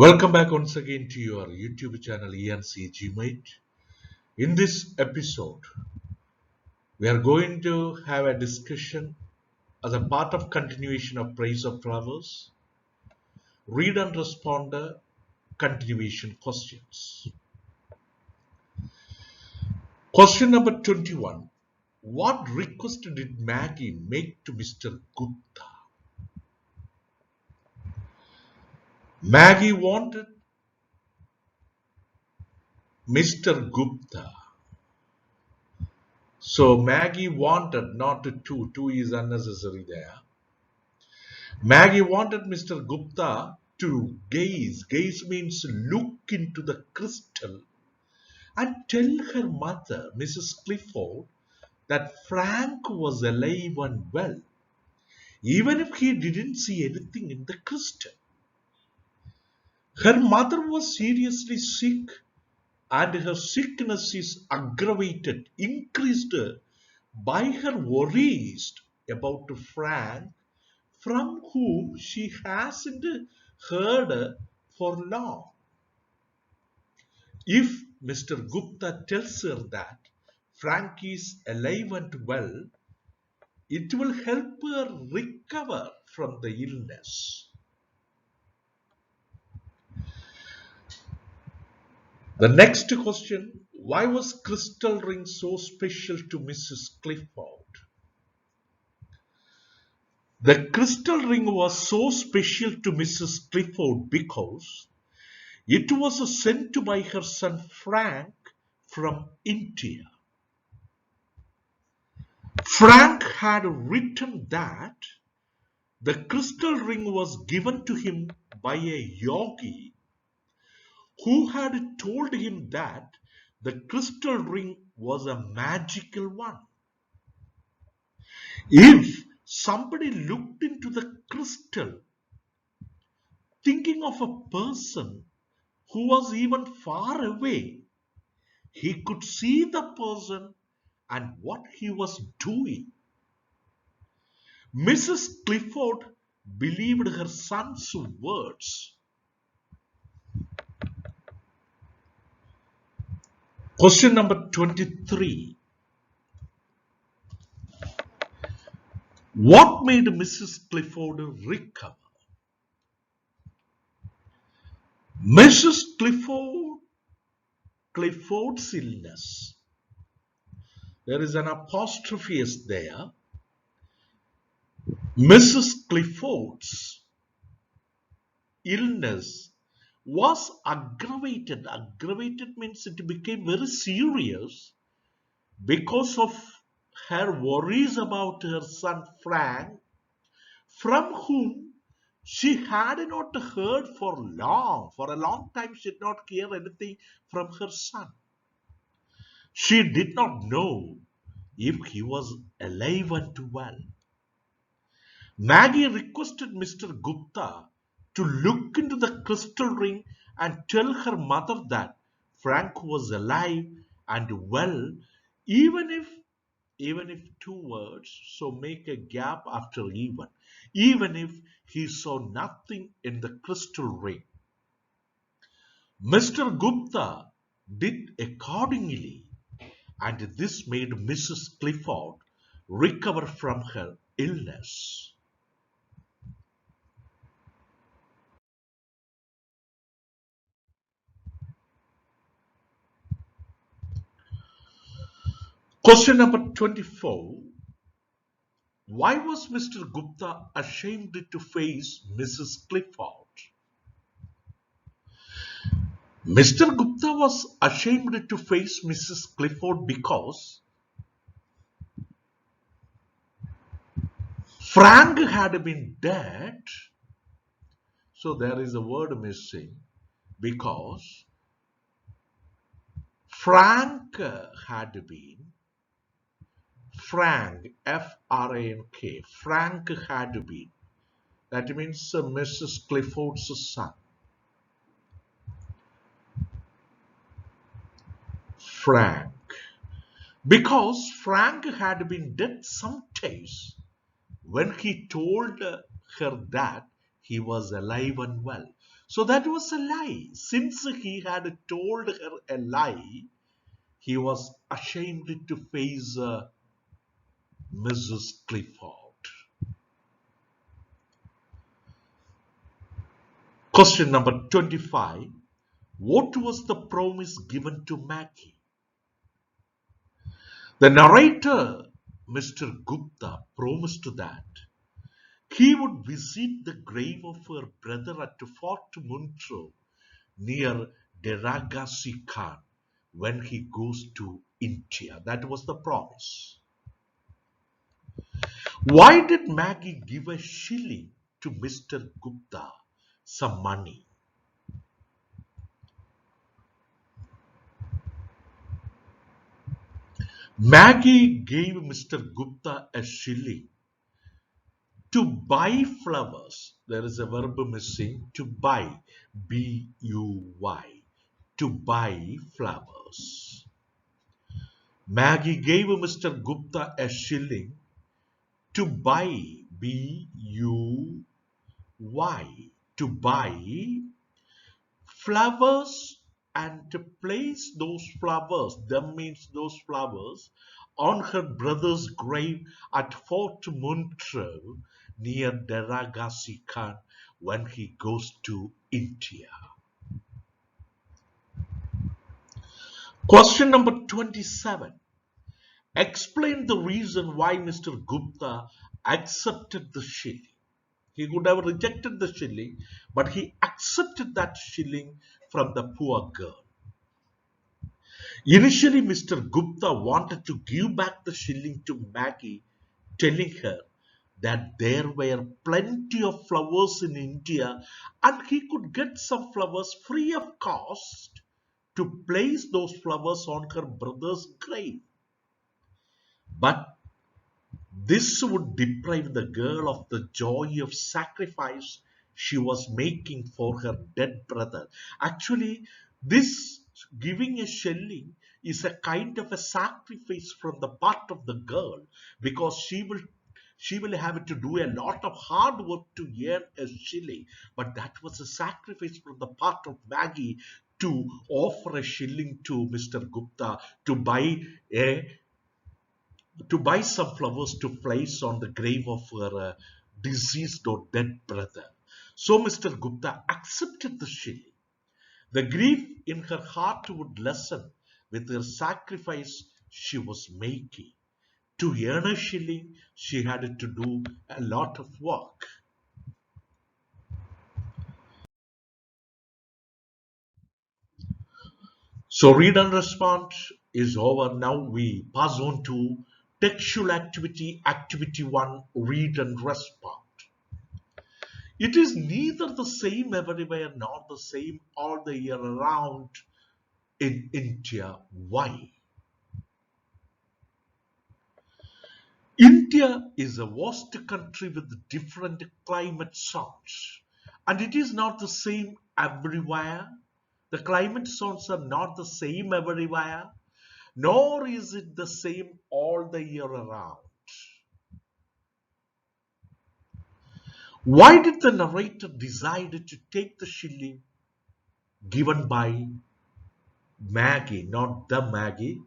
Welcome back once again to your YouTube channel ENC Gmate. In this episode, we are going to have a discussion as a part of continuation of Praise of Flowers, read and responder continuation questions. Question number 21. What request did Maggie make to Mr. Gupta? Maggie wanted Mr. Gupta. So Maggie wanted, not two. Two is unnecessary there. Maggie wanted Mr. Gupta to gaze. Gaze means look into the crystal and tell her mother, Mrs. Clifford, that Frank was alive and well, even if he didn't see anything in the crystal. Her mother was seriously sick, and her sickness is increased by her worries about Frank, from whom she hasn't heard for long. If Mr. Gupta tells her that Frank is alive and well, it will help her recover from the illness. The next question, why was crystal ring so special to Mrs. Clifford? The crystal ring was so special to Mrs. Clifford because it was sent by her son Frank from India. Frank had written that the crystal ring was given to him by a yogi who had told him that the crystal ring was a magical one. If somebody looked into the crystal thinking of a person who was even far away, he could see the person and what he was doing. Mrs. Clifford believed her son's words. Question number 23. What made Mrs. Clifford recover? Mrs. Clifford's illness. There is an apostrophe there. Mrs. Clifford's illness was aggravated. Aggravated means it became very serious because of her worries about her son Frank, from whom she had not heard for long. For a long time, she did not hear anything from her son. She did not know if he was alive and well. Maggie requested Mr. Gupta to look into the crystal ring and tell her mother that Frank was alive and well, even if two words, so make a gap after even if he saw nothing in the crystal ring. Mr. Gupta did accordingly, and this made Mrs. Clifford recover from her illness. Question number 24. Why was Mr. Gupta ashamed to face Mrs. Clifford? Mr. Gupta was ashamed to face Mrs. Clifford because Frank had been dead. So there is a word missing, because Frank had been, F-R-A-N-K, Frank had been. That means Mrs. Clifford's son. Frank. Because Frank had been dead some days when he told her that he was alive and well. So that was a lie. Since he had told her a lie, he was ashamed to face Mrs. Clifford. Question number 25. What was the promise given to Maggie? The narrator, Mr. Gupta, promised that he would visit the grave of her brother at Fort Montreux near Deragasi Khan when he goes to India. That was the promise. Why did Maggie give a shilling to Mr. Gupta, some money? Maggie gave Mr. Gupta a shilling to buy flowers. There is a verb missing. To buy. B-U-Y. To buy flowers. Maggie gave Mr. Gupta a shilling to buy. B-U-Y. To buy flowers and to place those flowers, them means those flowers, on her brother's grave at Fort Montreux near Deragasi Khan when he goes to India. Question number 27. Explain the reason why Mr. Gupta accepted the shilling. He could have rejected the shilling, but he accepted that shilling from the poor girl. Initially, Mr. Gupta wanted to give back the shilling to Maggie, telling her that there were plenty of flowers in India and he could get some flowers free of cost to place those flowers on her brother's grave. But this would deprive the girl of the joy of sacrifice she was making for her dead brother. Actually, this giving a shilling is a kind of a sacrifice from the part of the girl because she will have to do a lot of hard work to earn a shilling. But that was a sacrifice from the part of Maggie to offer a shilling to Mr. Gupta a to buy some flowers to place on the grave of her deceased or dead brother. So Mr. Gupta accepted the shilling. The grief in her heart would lessen with her sacrifice she was making. To earn a shilling, she had to do a lot of work. So read and respond is over. Now we pass on to textual activity, activity 1, read and respond. It is neither the same everywhere nor the same all the year around in India. Why? India is a vast country with different climate zones, and it is not the same everywhere. The climate zones are not the same everywhere, nor is it the same all the year around. Why did the narrator decide to take the shilling given by Maggie, not the Maggie,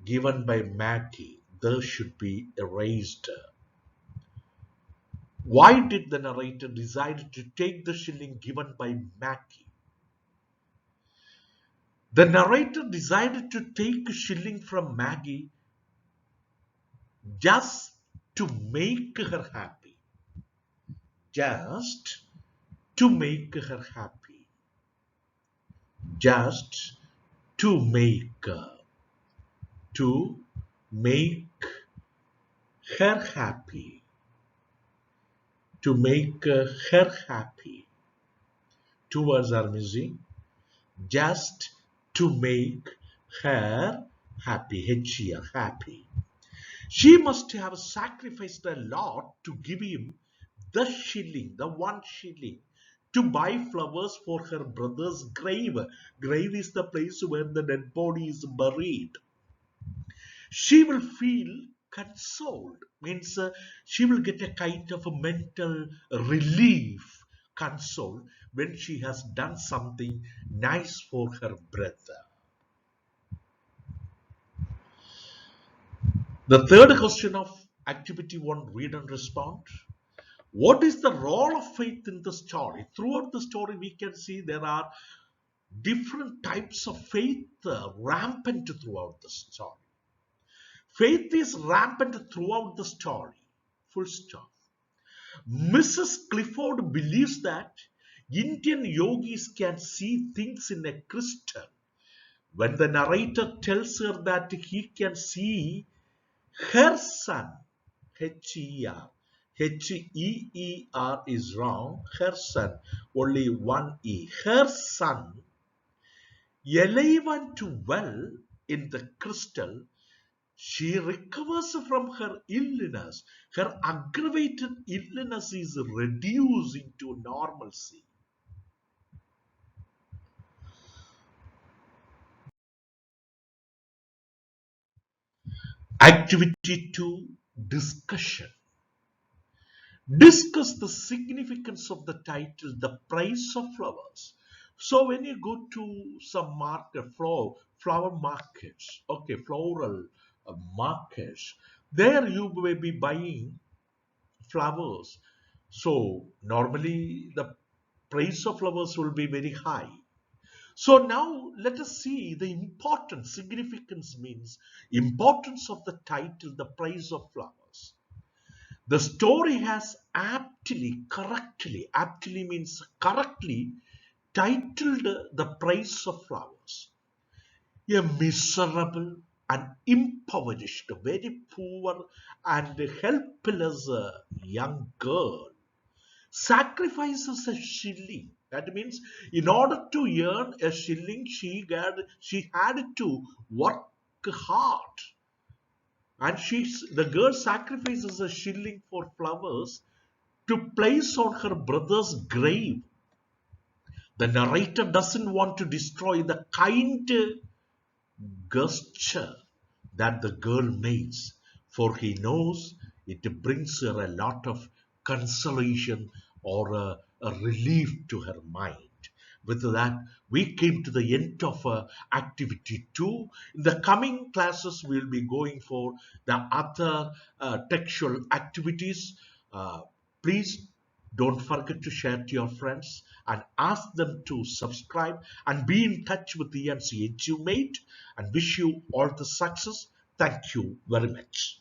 given by Maggie? There should be erased. Why did the narrator decide to take the shilling given by Maggie? The narrator decided to take a shilling from Maggie just to make her happy. Just to make her happy. Just to make her happy. To make her happy. Two words are missing. Just to make her happy. H-E-R, happy. She must have sacrificed a lot to give him the shilling, the 1 shilling, to buy flowers for her brother's grave. Grave is the place where the dead body is buried. She will feel consoled, means she will get a kind of a mental relief, console when she has done something nice for her brother. The third question of activity 1, read and respond. What is the role of faith in the story? Throughout the story, we can see there are different types of faith rampant throughout the story. Faith is rampant throughout the story. Full stop. Mrs. Clifford believes that Indian yogis can see things in a crystal. When the narrator tells her that he can see her son, H-E-R, H-E-E-R is wrong, her son, only one E, her son, alive and well in the crystal, she recovers from her illness. Her aggravated illness is reduced into normalcy. Activity 2, discussion. Discuss the significance of the title, The Price of Flowers. So when you go to some market, flower markets, okay, floral markets, there you may be buying flowers. So normally the price of flowers will be very high. So now let us see the importance, significance means importance of the title, The Price of Flowers. The story has aptly means correctly titled The Price of Flowers. A miserable and impoverished, very poor and helpless young girl sacrifices a shilling. That means in order to earn a shilling, she had to work hard. And the girl sacrifices a shilling for flowers to place on her brother's grave. The narrator doesn't want to destroy the kind gesture that the girl makes, for he knows it brings her a lot of consolation or a relief to her mind. With that, we came to the end of activity 2. In the coming classes, we'll be going for the other textual activities. Uh, Please don't forget to share to your friends and ask them to subscribe and be in touch with the EMC Edumate and wish you all the success. Thank you very much.